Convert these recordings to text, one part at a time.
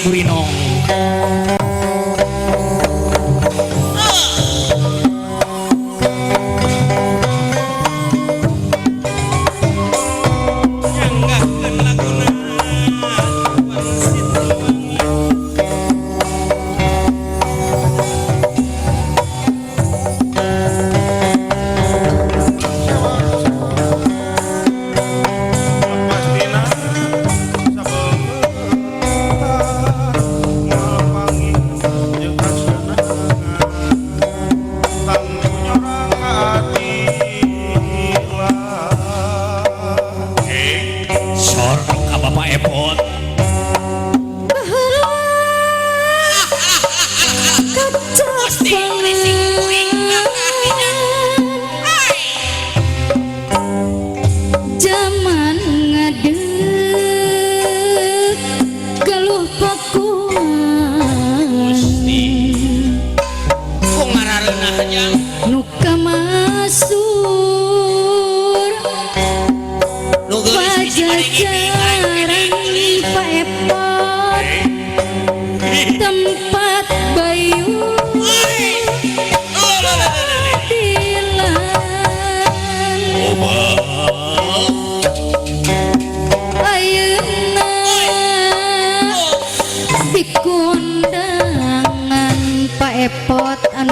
Gurinong.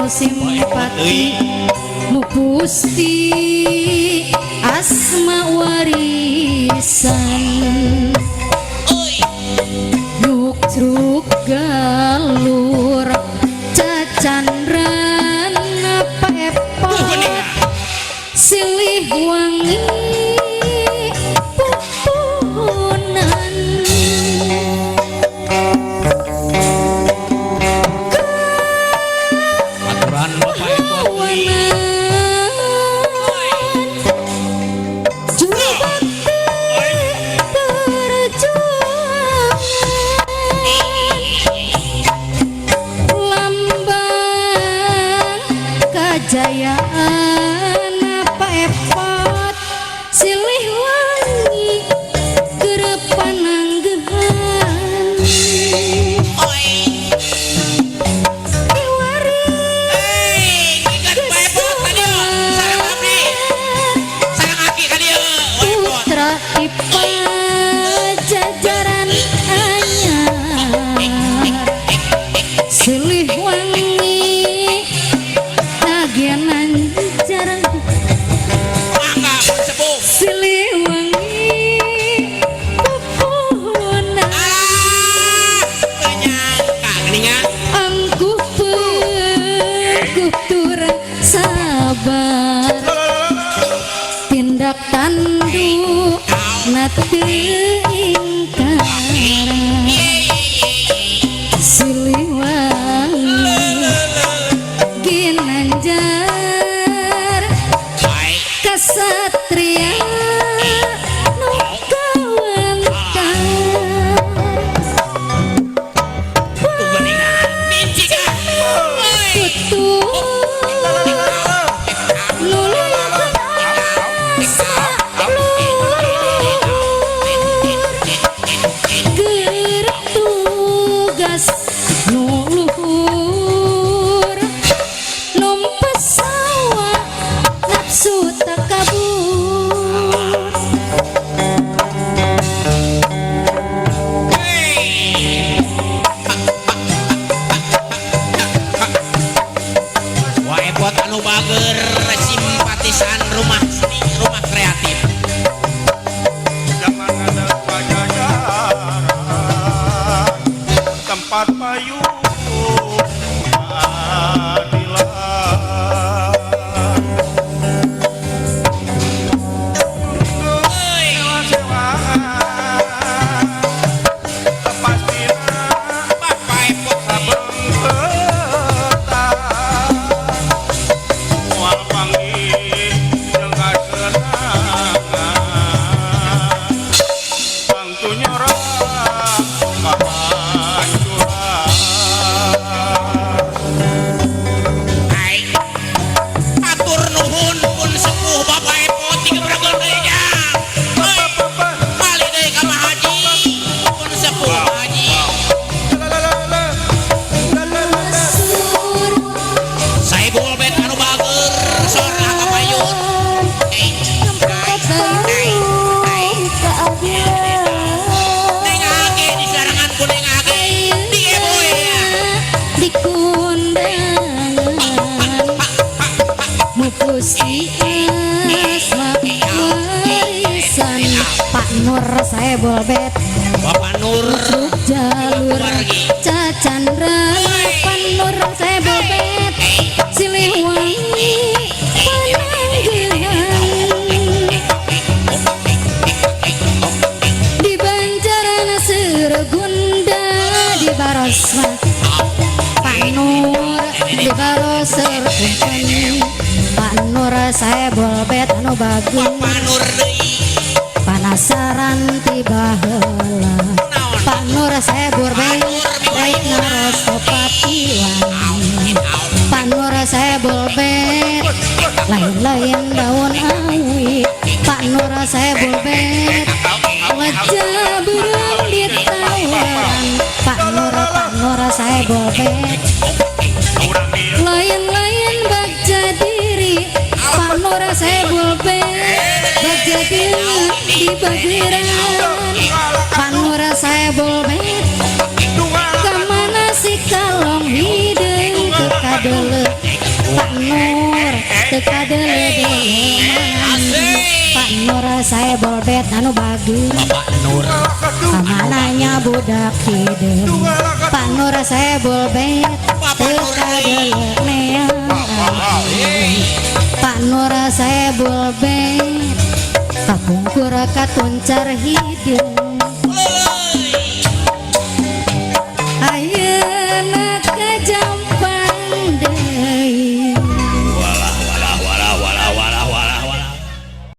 Simpati mupusti asma warisan yuk truk galur cacandran apa epot silih wangi pupunan jayaan apa epot silih wangi gerepan anggehan iwari putra ipa jajaran anyar silih wangi jarang silih wangi pupunan angkuh peguh turang sabar tindak tanduk nate ingkaran silih wangi ginanjar kasatria nu kawentar putu nuluyang asa luhur tugas nuluhur numpes sawa nafsu takabur Wae buat anu bager simpatisan rumah seni rumah kreatif jangan ada pajajaran tempat payu Gusti asma warisan Pak Nur saya bolbet Bapak Nur jalur Cacandra Pak Nur saya bolbet Siliwangi Pananggehan di Banjaran Sergunda di Barosma Pak Nur di Baroser Kumpen Pak Nur saya bolbet anu bagus Bapak Nur deui panasaran tiba heula Pak Nur saya bolbet baik narosopatiwan Pak Nur saya bolbet lain-lain daun awi Pak Nur saya bolbet wajah burung di tawaran Pak Nur saya bolbet lain-lain bagja diri Pak Nur saya bolbet bagja diri di bagiran Pak Nur saya bolbet kemana si kalong hidung ke kadele Pak Nur ke kadele Pak Nur saya bolbet anu bagus Bapak Nur kamananya budak hidung Pak Nur saya bolbet ke kadele neang Pak Nur saya bolbet kapungkur katuncar hidung